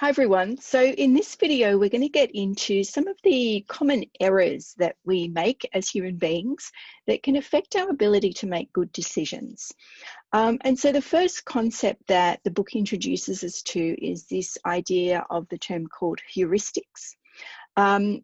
Hi everyone. So in this video, we're going to get into some of the common errors that we make as human beings that can affect our ability to make good decisions. And so the first concept that the book introduces us to is this idea of the term called heuristics. And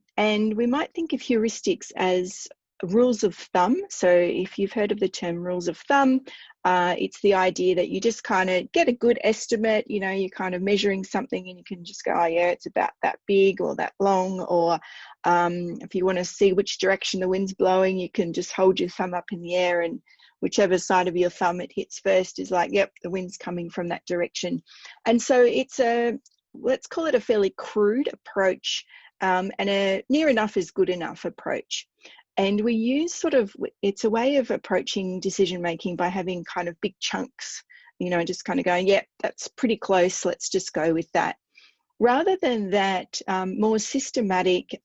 we might think of heuristics as rules of thumb. So if you've heard of the term rules of thumb, it's the idea that you just kind of get a good estimate, you're kind of measuring something and you can just go, oh yeah, it's about that big or that long. Or if you want to see which direction the wind's blowing, you can just hold your thumb up in the air and whichever side of your thumb it hits first is like, yep, the wind's coming from that direction. And so it's let's call it a fairly crude approach and a near enough is good enough approach. And we use it's a way of approaching decision making by having kind of big chunks, just kind of going, yeah, that's pretty close, let's just go with that. Rather than that more systematic,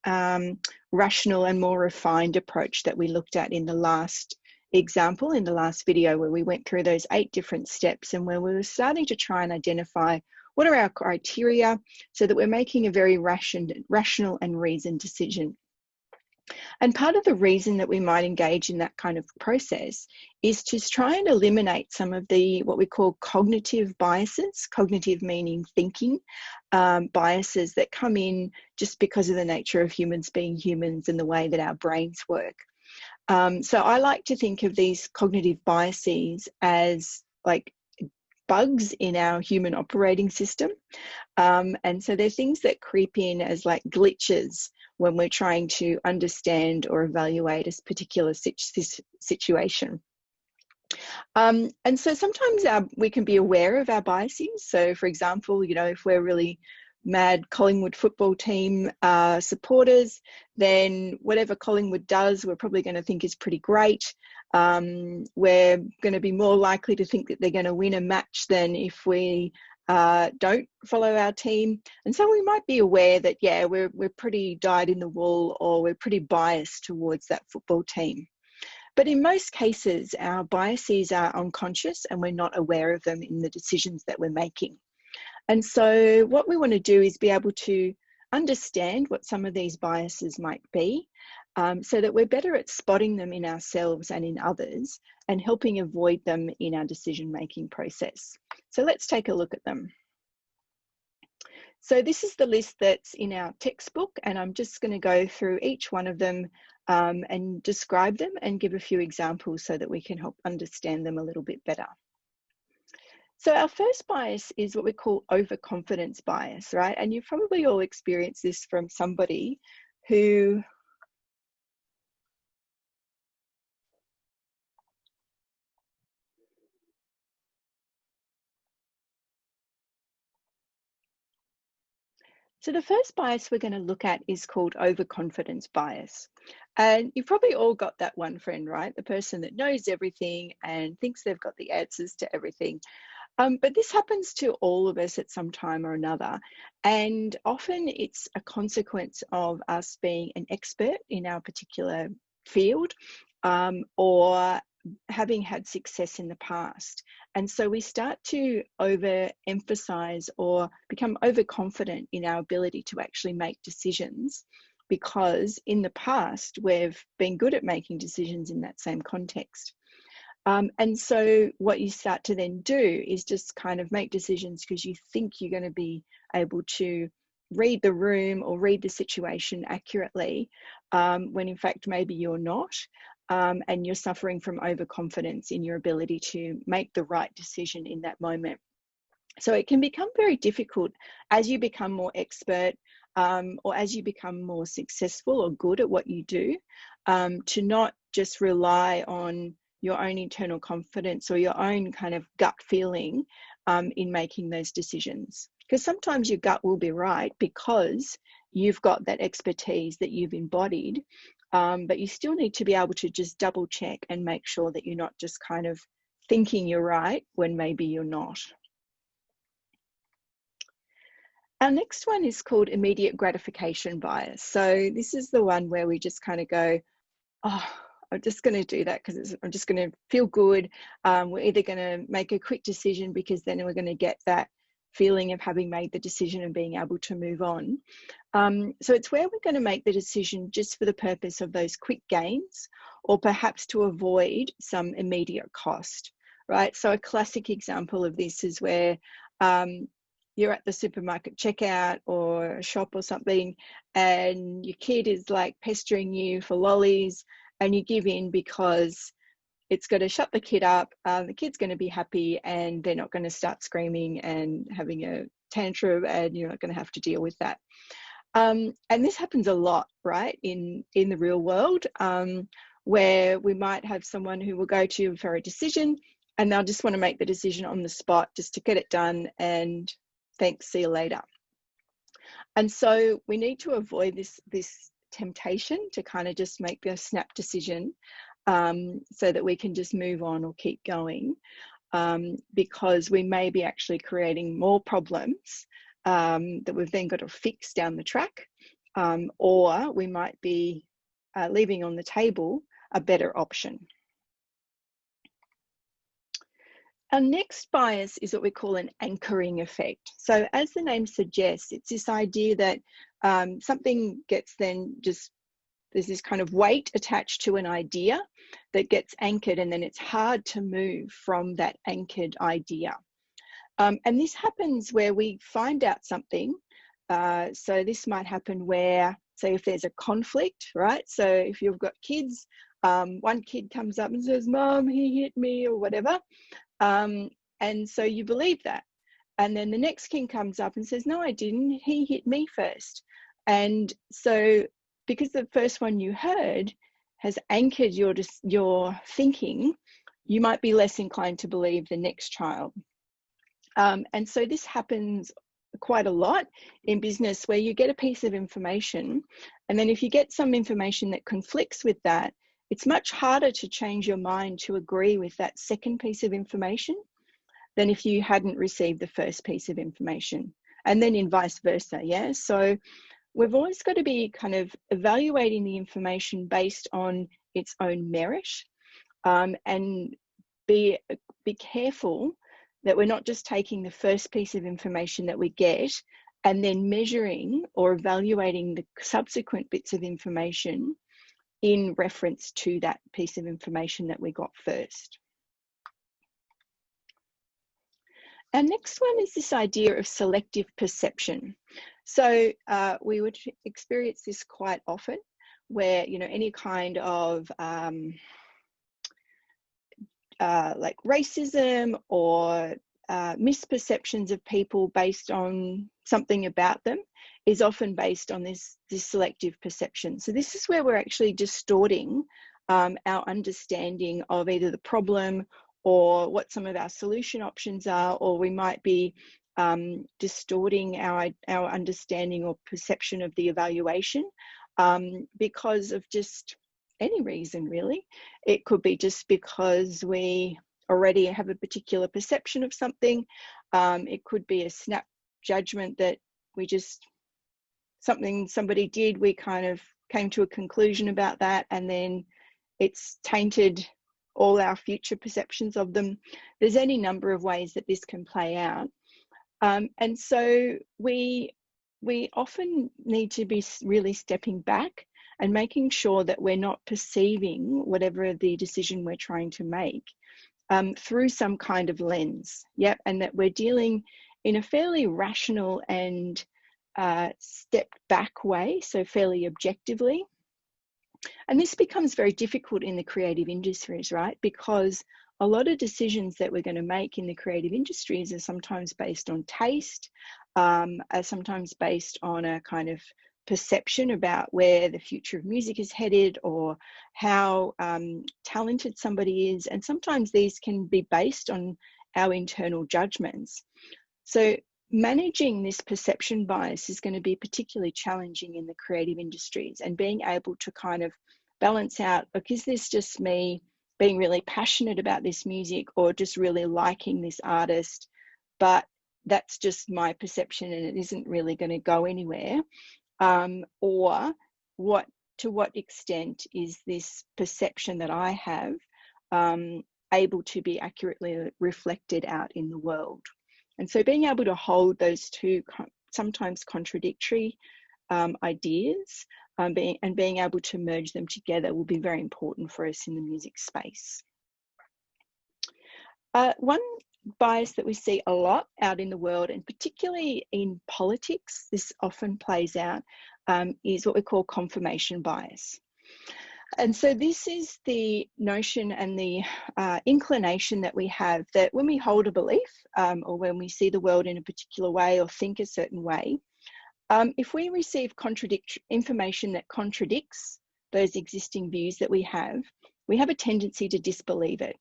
rational and more refined approach that we looked at in the last example, in the last video, where we went through those 8 different steps and where we were starting to try and identify what are our criteria so that we're making a very rational and reasoned decision. And part of the reason that we might engage in that kind of process is to try and eliminate some of the what we call cognitive biases, cognitive meaning thinking biases that come in just because of the nature of humans being humans and the way that our brains work. So I like to think of these cognitive biases as like bugs in our human operating system. And so they're things that creep in as like glitches when we're trying to understand or evaluate a particular situation. And so sometimes we can be aware of our biases. So for example, if we're really mad Collingwood football team supporters, then whatever Collingwood does, we're probably going to think is pretty great. We're going to be more likely to think that they're going to win a match than if we don't follow our team. And so we might be aware that, yeah, we're pretty dyed in the wool or we're pretty biased towards that football team. But in most cases, our biases are unconscious and we're not aware of them in the decisions that we're making. And so what we want to do is be able to understand what some of these biases might be so that we're better at spotting them in ourselves and in others and helping avoid them in our decision-making process. So let's take a look at them. So this is the list that's in our textbook, and I'm just going to go through each one of them and describe them and give a few examples so that we can help understand them a little bit better. So our first bias is what we call overconfidence bias, right? And you've probably all experienced this from somebody who So the first bias we're going to look at is called overconfidence bias. And you've probably all got that one friend, right? The person that knows everything and thinks they've got the answers to everything. But this happens to all of us at some time or another. And often it's a consequence of us being an expert in our particular field or having had success in the past. And so we start to overemphasize or become overconfident in our ability to actually make decisions because in the past we've been good at making decisions in that same context. And so what you start to then do is just kind of make decisions because you think you're going to be able to read the room or read the situation accurately, when in fact maybe you're not, and you're suffering from overconfidence in your ability to make the right decision in that moment. So it can become very difficult as you become more expert or as you become more successful or good at what you do, to not just rely on your own internal confidence or your own kind of gut feeling in making those decisions. Because sometimes your gut will be right because you've got that expertise that you've embodied, but you still need to be able to just double check and make sure that you're not just kind of thinking you're right when maybe you're not. Our next one is called immediate gratification bias. So this is the one where we just kind of go, oh, I'm just going to do that because I'm just going to feel good. We're either going to make a quick decision because then we're going to get that feeling of having made the decision and being able to move on. So it's where we're going to make the decision just for the purpose of those quick gains, or perhaps to avoid some immediate cost, right? So a classic example of this is where you're at the supermarket checkout or a shop or something, and your kid is like pestering you for lollies, and you give in because it's going to shut the kid up. The kid's going to be happy, and they're not going to start screaming and having a tantrum, and you're not going to have to deal with that. And this happens a lot, right, in the real world, where we might have someone who will go to you for a decision, and they'll just want to make the decision on the spot just to get it done, and thanks, see you later. And so we need to avoid this temptation to kind of just make the snap decision, so that we can just move on or keep going, because we may be actually creating more problems that we've then got to fix down the track, or we might be leaving on the table a better option. Our next bias is what we call an anchoring effect. So as the name suggests, it's this idea that something gets then just, there's this kind of weight attached to an idea that gets anchored, and then it's hard to move from that anchored idea. And this happens where we find out something. So this might happen where, say, if there's a conflict, right? So if you've got kids, one kid comes up and says, "Mom, he hit me," or whatever. And so you believe that. And then the next kid comes up and says, "No, I didn't. He hit me first." And so because the first one you heard has anchored your thinking, you might be less inclined to believe the next child. And so this happens quite a lot in business, where you get a piece of information, and then if you get some information that conflicts with that, it's much harder to change your mind to agree with that second piece of information than if you hadn't received the first piece of information, and then in vice versa. Yeah. So we've always got to be kind of evaluating the information based on its own merit, and be careful that we're not just taking the first piece of information that we get and then measuring or evaluating the subsequent bits of information in reference to that piece of information that we got first. Our next one is this idea of selective perception. So we would experience this quite often, where, you know, any kind of like racism or misperceptions of people based on something about them is often based on this selective perception. So this is where we're actually distorting our understanding of either the problem or what some of our solution options are, or we might be distorting our understanding or perception of the evaluation because of just any reason, really. It could be just because we already have a particular perception of something. It could be a snap judgment that we just, somebody did, we kind of came to a conclusion about that, and then it's tainted all our future perceptions of them. There's any number of ways that this can play out. And so we often need to be really stepping back and making sure that we're not perceiving whatever the decision we're trying to make through some kind of lens. Yep, and that we're dealing in a fairly rational and stepped back way, so fairly objectively. And this becomes very difficult in the creative industries, right? Because a lot of decisions that we're going to make in the creative industries are sometimes based on taste, are sometimes based on a kind of perception about where the future of music is headed, or how talented somebody is. And sometimes these can be based on our internal judgments. So managing this perception bias is going to be particularly challenging in the creative industries, and being able to kind of balance out, look, is this just me being really passionate about this music, or just really liking this artist, but that's just my perception and it isn't really going to go anywhere? Or to what extent is this perception that I have able to be accurately reflected out in the world? And so being able to hold those two sometimes contradictory ideas being able to merge them together will be very important for us in the music space. One bias that we see a lot out in the world, and particularly in politics, this often plays out, is what we call confirmation bias. And so this is the notion and the inclination that we have that when we hold a belief or when we see the world in a particular way or think a certain way, if we receive information that contradicts those existing views that we have a tendency to disbelieve it.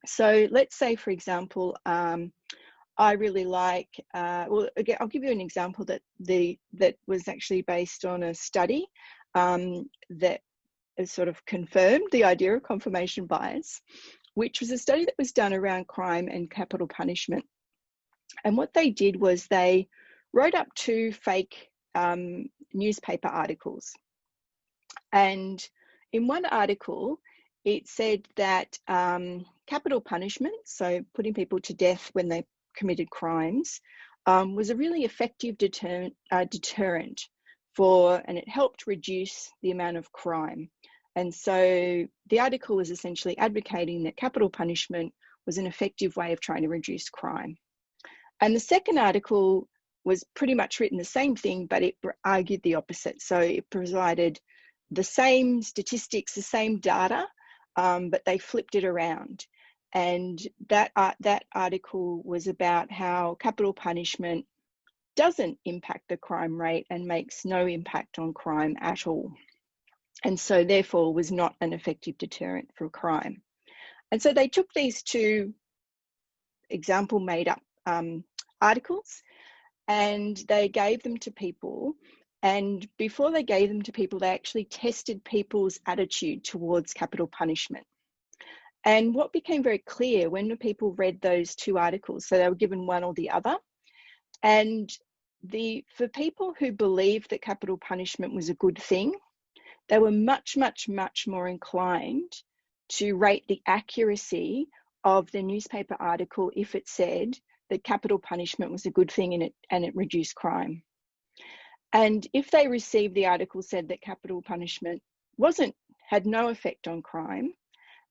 So let's say, for example, I really like, well, again, I'll give you an example that was actually based on a study that has sort of confirmed the idea of confirmation bias, which was a study that was done around crime and capital punishment. And what they did was they wrote up 2 fake newspaper articles. And in one article, it said that capital punishment, so putting people to death when they committed crimes, was a really effective deterrent and it helped reduce the amount of crime. And so the article was essentially advocating that capital punishment was an effective way of trying to reduce crime. And the second article was pretty much written the same thing, but it argued the opposite. So it provided the same statistics, the same data, but they flipped it around. And that article was about how capital punishment doesn't impact the crime rate and makes no impact on crime at all. And so therefore was not an effective deterrent for crime. And so they took these 2 example made up articles and they gave them to people. And before they gave them to people, they actually tested people's attitude towards capital punishment. And what became very clear when the people read those 2 articles, so they were given one or the other, and for people who believed that capital punishment was a good thing, they were much, much, much more inclined to rate the accuracy of the newspaper article if it said that capital punishment was a good thing and it reduced crime. And if they received the article said that capital punishment had no effect on crime,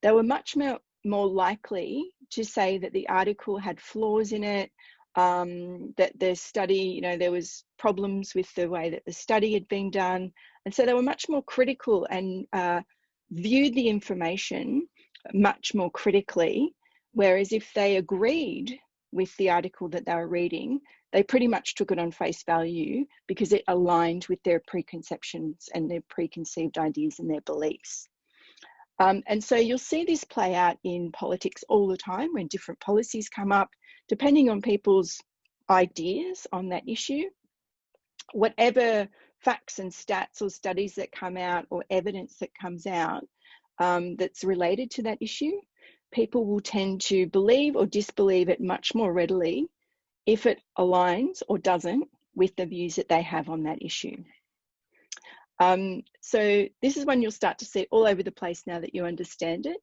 they were much more likely to say that the article had flaws in it, that the study, there was problems with the way that the study had been done. And so they were much more critical and viewed the information much more critically. Whereas if they agreed with the article that they were reading, they pretty much took it on face value because it aligned with their preconceptions and their preconceived ideas and their beliefs. And so you'll see this play out in politics all the time when different policies come up, depending on people's ideas on that issue. Whatever facts and stats or studies that come out or evidence that comes out that's related to that issue, people will tend to believe or disbelieve it much more readily if it aligns or doesn't with the views that they have on that issue. So this is when you'll start to see it all over the place now that you understand it.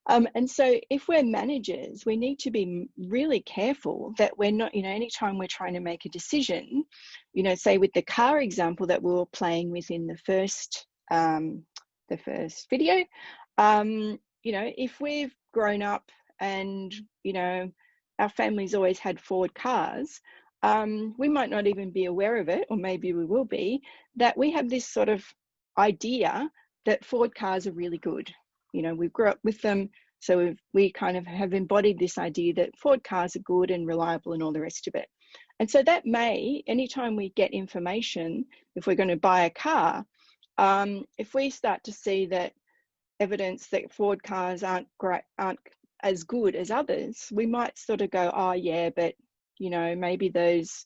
And so if we're managers, we need to be really careful that we're not, anytime we're trying to make a decision, say with the car example that we were playing with in the first video, if we've grown up and, our family's always had Ford cars, we might not even be aware of it, or maybe we will be, that we have this sort of idea that Ford cars are really good. We grew up with them, so we kind of have embodied this idea that Ford cars are good and reliable and all the rest of it. And so that may, anytime we get information, if we're going to buy a car, if we start to see that evidence that Ford cars aren't as good as others, we might sort of go, oh yeah, but maybe those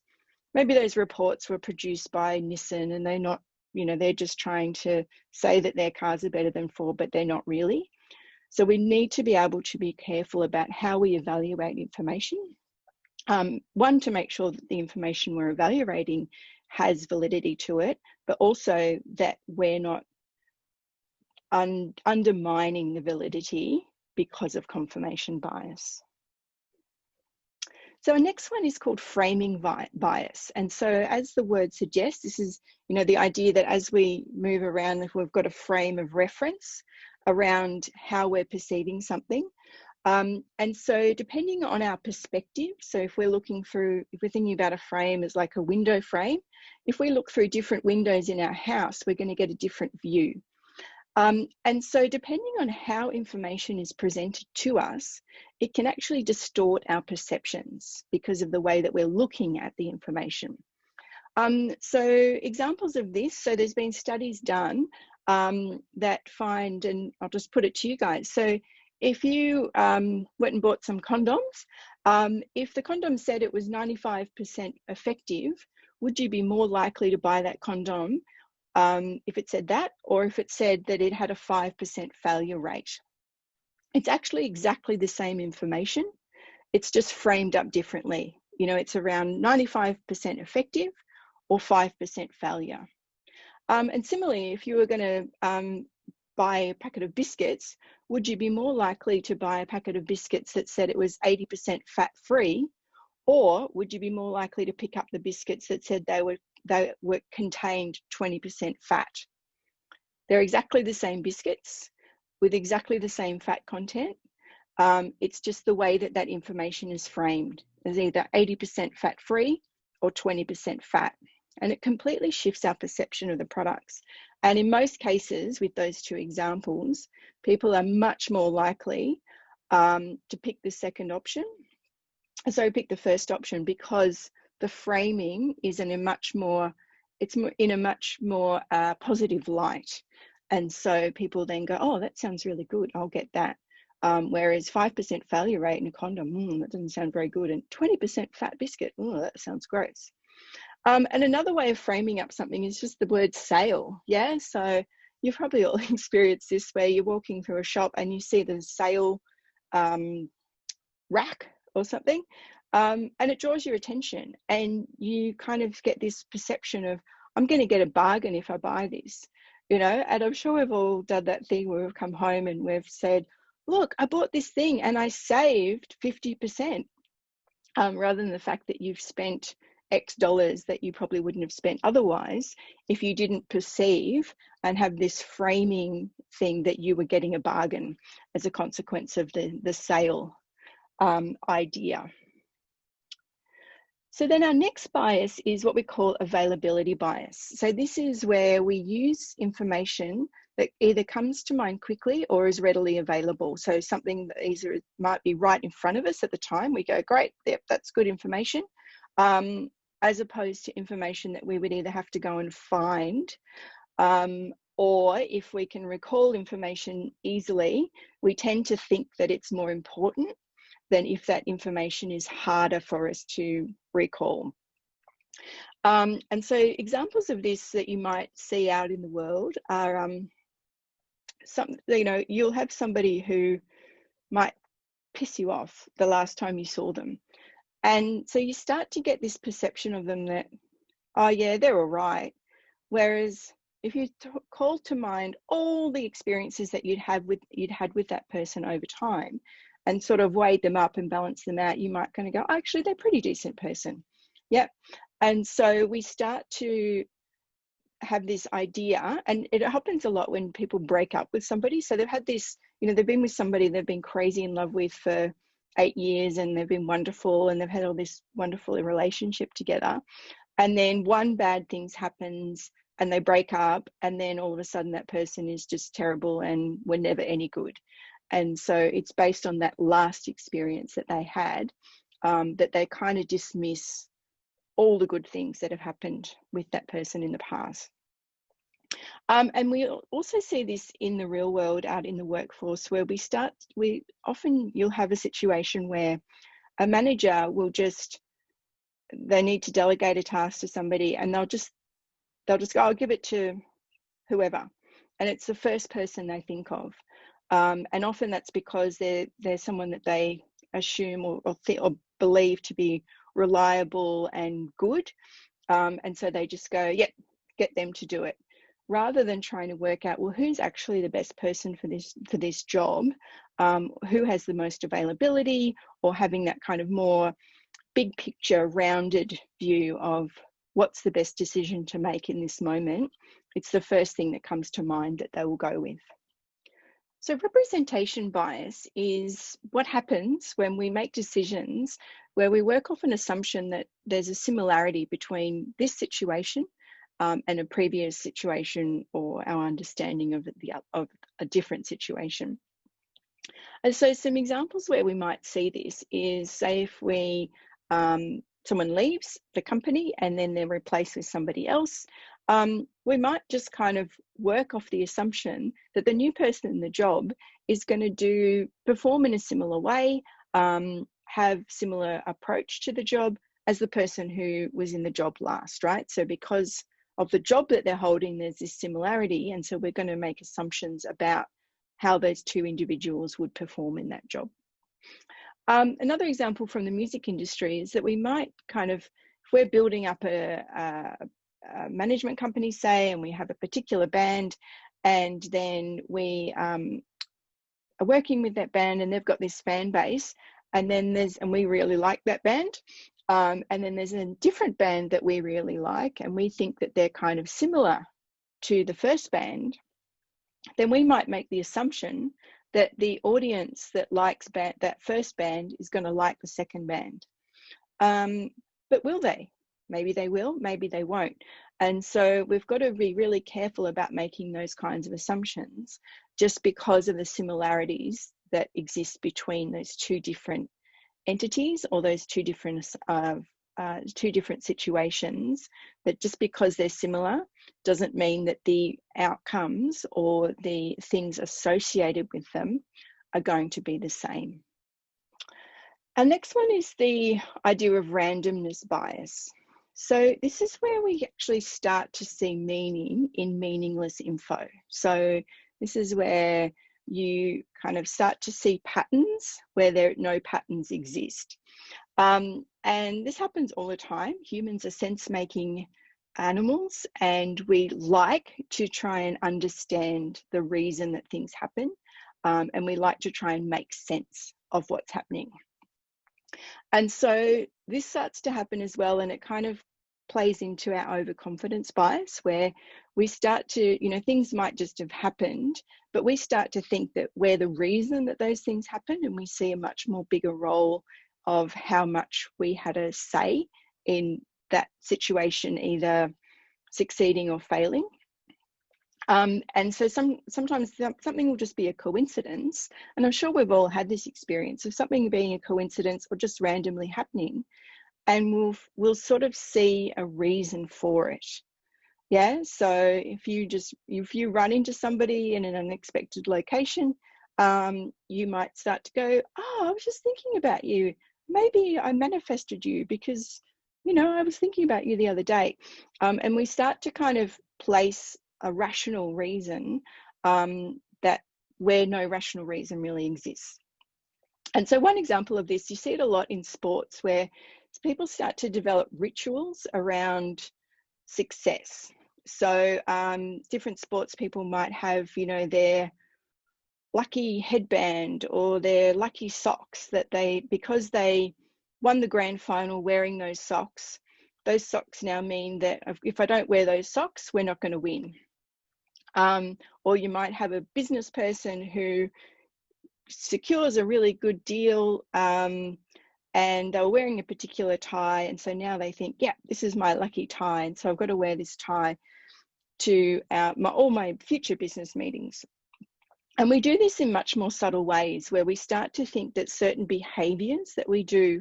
reports were produced by Nissan and they're not, they're just trying to say that their cars are better than Ford, but they're not really. So we need to be able to be careful about how we evaluate information. One, to make sure that the information we're evaluating has validity to it, but also that we're not undermining the validity because of confirmation bias. So our next one is called framing bias. And so as the word suggests, this is, the idea that as we move around, if we've got a frame of reference around how we're perceiving something. And so depending on our perspective, so if we're thinking about a frame as like a window frame, if we look through different windows in our house, we're going to get a different view. And so depending on how information is presented to us, it can actually distort our perceptions because of the way that we're looking at the information. So examples of this, so there's been studies done that find, and I'll just put it to you guys. So if you went and bought some condoms, if the condom said it was 95% effective, would you be more likely to buy that condom if it said that, or if it said that it had a 5% failure rate? It's actually exactly the same information. It's just framed up differently. It's around 95% effective or 5% failure. And similarly, if you were going to buy a packet of biscuits, would you be more likely to buy a packet of biscuits that said it was 80% fat-free, or would you be more likely to pick up the biscuits that said they contained 20% fat? They're exactly the same biscuits with exactly the same fat content. It's just the way that information is framed as either 80% fat-free or 20% fat. And it completely shifts our perception of the products. And in most cases, with those two examples, people are much more likely to pick the second option. So pick the first option, because the framing is in a much more positive light. And so people then go, oh, that sounds really good, I'll get that. Whereas 5% failure rate in a condom, that doesn't sound very good. And 20% fat biscuit, oh, that sounds gross. And another way of framing up something is just the word sale. Yeah, so you've probably all experienced this, where you're walking through a shop and you see the sale rack or something, and it draws your attention, and you kind of get this perception of, I'm going to get a bargain if I buy this, and I'm sure we've all done that thing where we've come home and we've said, look, I bought this thing and I saved 50%, rather than the fact that you've spent X dollars that you probably wouldn't have spent otherwise if you didn't perceive and have this framing thing that you were getting a bargain as a consequence of the sale idea. So then our next bias is what we call availability bias. So this is where we use information that either comes to mind quickly or is readily available. So something that either might be right in front of us at the time, we go, great, yep, that's good information, as opposed to information that we would either have to go and find, or if we can recall information easily, we tend to think that it's more important than if that information is harder for us to recall. And so examples of this that you might see out in the world are you'll have somebody who might piss you off the last time you saw them. And so you start to get this perception of them that, oh yeah, they're all right. Whereas if you call to mind all the experiences that you'd had with that person over time, and sort of weighed them up and balanced them out, you might kind of go, oh, actually, they're a pretty decent person. Yep. And so we start to have this idea, and it happens a lot when people break up with somebody. So they've had this, they've been with somebody they've been crazy in love with for 8 years, and they've been wonderful, and they've had all this wonderful relationship together. And then one bad thing happens and they break up, and then all of a sudden that person is just terrible and were never any good. And so it's based on that last experience that they had, that they kind of dismiss all the good things that have happened with that person in the past. And we also see this in the real world, out in the workforce, where you'll have a situation where a manager will they need to delegate a task to somebody, and they'll just go, I'll give it to whoever. And it's the first person they think of. And often that's because they're someone that they assume or believe to be reliable and good. And so they just go, yep, get them to do it, rather than trying to work out, well, who's actually the best person for this job, who has the most availability, or having that kind of more big picture, rounded view of what's the best decision to make in this moment, it's the first thing that comes to mind that they will go with. So representation bias is what happens when we make decisions where we work off an assumption that there's a similarity between this situation and a previous situation, or our understanding of a different situation. And so some examples where we might see this is, say, if someone leaves the company and then they're replaced with somebody else, we might just kind of work off the assumption that the new person in the job is going to perform in a similar way, have similar approach to the job as the person who was in the job last, right? So because of the job that they're holding, there's this similarity, and so we're going to make assumptions about how those two individuals would perform in that job. Another example from the music industry is that we might kind of, if we're building up a management company, say, and we have a particular band, and then we are working with that band and they've got this fan base, and we really like that band, and then there's a different band that we really like and we think that they're kind of similar to the first band, then we might make the assumption that the audience that likes that first band is going to like the second band. But will they? Maybe they will, maybe they won't. And so we've got to be really careful about making those kinds of assumptions just because of the similarities that exist between those two different entities, or those two different situations, that just because they're similar doesn't mean that the outcomes or the things associated with them are going to be the same. Our next one is the idea of randomness bias. So this is where we actually start to see meaning in meaningless info. So this is where you kind of start to see patterns where no patterns exist. And this happens all the time. Humans are sense-making animals, and we like to try and understand the reason that things happen, and we like to try and make sense of what's happening. And so this starts to happen as well, and it kind of plays into our overconfidence bias, where we start to, things might just have happened, but we start to think that we're the reason that those things happen, and we see a much more bigger role of how much we had a say in that situation, either succeeding or failing. And so sometimes something will just be a coincidence, and I'm sure we've all had this experience of something being a coincidence or just randomly happening, and we'll sort of see a reason for it. Yeah, so if you run into somebody in an unexpected location, you might start to go, oh, I was just thinking about you. Maybe I manifested you because, I was thinking about you the other day. And we start to kind of place a rational reason that where no rational reason really exists. And so one example of this, you see it a lot in sports, where people start to develop rituals around success. So different sports people might have, their lucky headband or their lucky socks that because they won the grand final wearing those socks now mean that if I don't wear those socks, we're not going to win. Or you might have a business person who secures a really good deal, and they're wearing a particular tie, and so now they think, yeah, this is my lucky tie, and so I've got to wear this tie to all my future business meetings. And we do this in much more subtle ways, where we start to think that certain behaviors that we do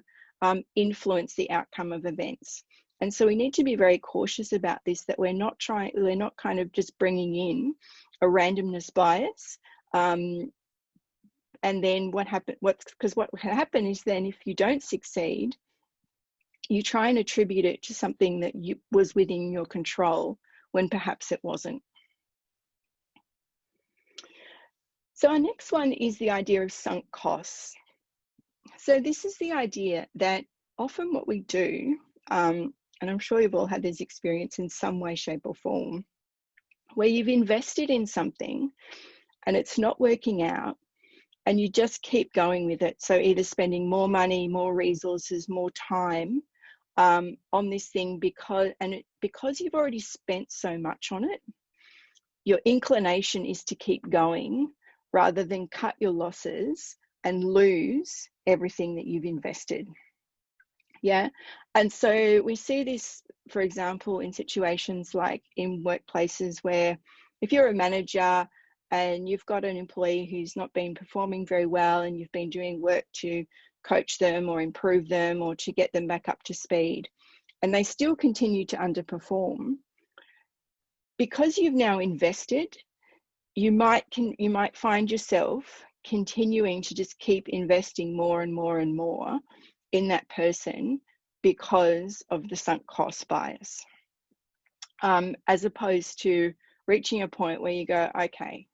influence the outcome of events. And so we need to be very cautious about this, that we're not kind of just bringing in a randomness bias. And then what can happen is then if you don't succeed, you try and attribute it to something that was within your control when perhaps it wasn't. So our next one is the idea of sunk costs. So this is the idea that often what we do, and I'm sure you've all had this experience in some way, shape or form, where you've invested in something and it's not working out, and you just keep going with it. So either spending more money, more resources, more time on this thing because you've already spent so much on it, your inclination is to keep going rather than cut your losses and lose everything that you've invested. Yeah. And so we see this, for example, in situations like in workplaces where if you're a manager and you've got an employee who's not been performing very well and you've been doing work to coach them or improve them or to get them back up to speed, and they still continue to underperform, because you've now invested, you might find yourself continuing to just keep investing more and more and more in that person because of the sunk cost bias, as opposed to reaching a point where you go, okay,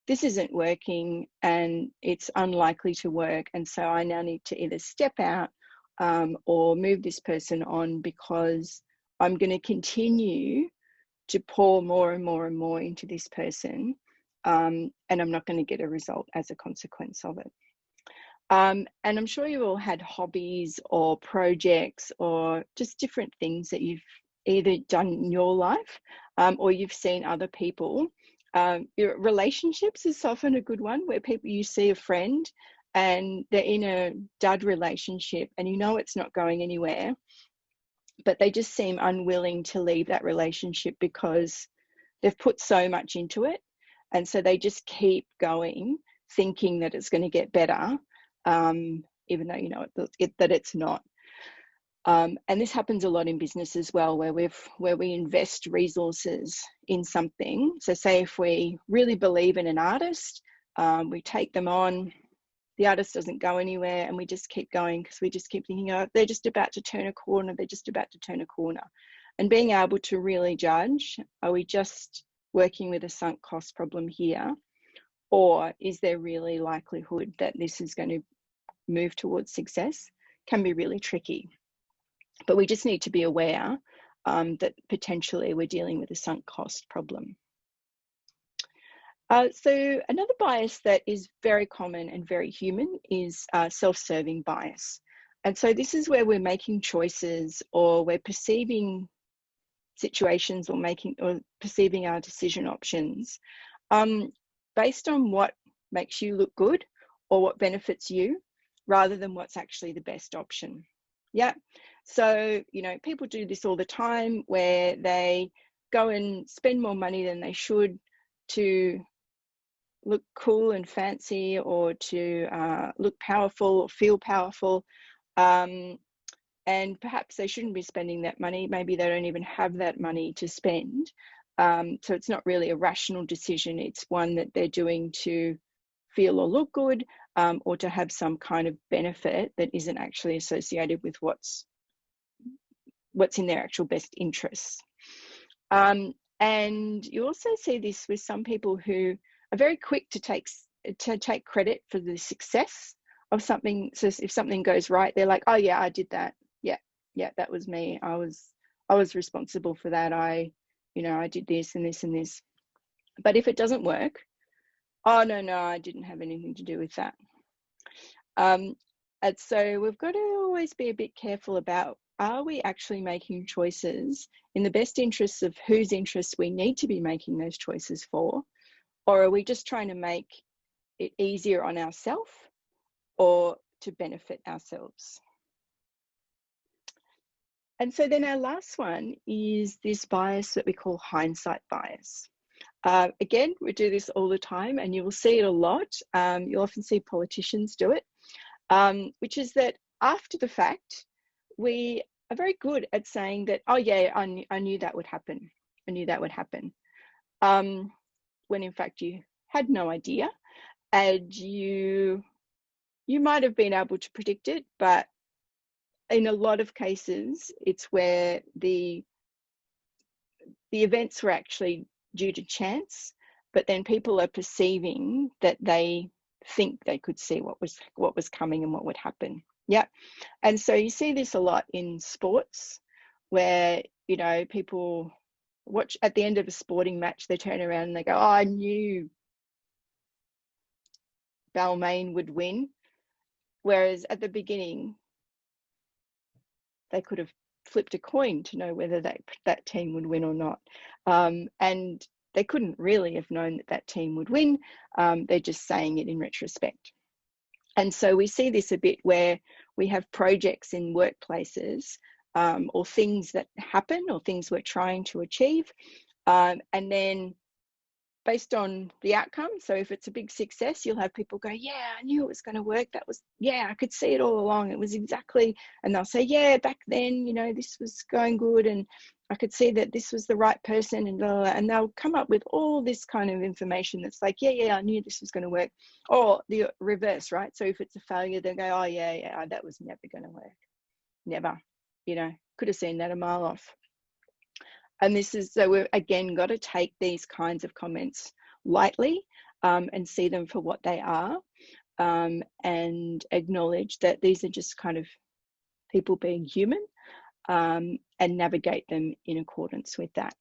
this isn't working and it's unlikely to work, and so I now need to either step out or move this person on, because I'm going to continue to pour more and more and more into this person, and I'm not going to get a result as a consequence of it. And I'm sure you've all had hobbies or projects or just different things that you've either done in your life or you've seen other people. Your relationships is often a good one, where you see a friend and they're in a dud relationship and you know it's not going anywhere, but they just seem unwilling to leave that relationship because they've put so much into it. And so they just keep going thinking that it's going to get better, even though you know that it's not. And this happens a lot in business as well, where we invest resources in something. So say if we really believe in an artist, we take them on, the artist doesn't go anywhere, and we just keep going because we just keep thinking, oh, they're just about to turn a corner, they're just about to turn a corner. And being able to really judge, are we just working with a sunk cost problem here, or is there really likelihood that this is going to move towards success, can be really tricky. But we just need to be aware that potentially we're dealing with a sunk cost problem. So another bias that is very common and very human is self-serving bias. And so this is where we're making choices, or we're perceiving situations or perceiving our decision options based on what makes you look good or what benefits you, rather than what's actually the best option. Yeah. So, you know, people do this all the time, where they go and spend more money than they should to look cool and fancy, or to look powerful or feel powerful. And perhaps they shouldn't be spending that money. Maybe they don't even have that money to spend. So it's not really a rational decision. It's one that they're doing to feel or look good, or to have some kind of benefit that isn't actually associated with what's in their actual best interests. And you also see this with some people who are very quick to take credit for the success of something. So if something goes right, they're like, oh yeah, I did that. Yeah, that was me. I was responsible for that. I did this and this and this. But if it doesn't work, oh no, I didn't have anything to do with that. And so we've got to always be a bit careful about, are we actually making choices in the best interests of whose interests we need to be making those choices for, or are we just trying to make it easier on ourselves or to benefit ourselves? And so then our last one is this bias that we call hindsight bias. Again, we do this all the time, and you will see it a lot. You'll often see politicians do it, which is that after the fact, we are very good at saying that, oh yeah, I knew that would happen. I knew that would happen. When in fact you had no idea, and you might have been able to predict it, but in a lot of cases, it's where the events were actually due to chance, but then people are perceiving that they think they could see what was coming and what would happen. Yeah. And so you see this a lot in sports, where, you know, people watch at the end of a sporting match, they turn around and they go, oh, I knew Balmain would win, whereas at the beginning they could have flipped a coin to know whether that team would win or not, and they couldn't really have known that team would win. They're just saying it in retrospect. And so we see this a bit where we have projects in workplaces, or things that happen or things we're trying to achieve, and then based on the outcome, so if it's a big success, you'll have people go, yeah, I knew it was going to work. That was, yeah, I could see it all along. It was exactly, and they'll say, yeah, back then, you know, this was going good and I could see that this was the right person, and blah, blah, blah. And they'll come up with all this kind of information that's like, yeah, I knew this was going to work. Or the reverse, right? So if it's a failure, they'll go, oh yeah, that was never going to work. Never, you know, could have seen that a mile off. And this is, so we've again got to take these kinds of comments lightly, and see them for what they are, and acknowledge that these are just kind of people being human, and navigate them in accordance with that.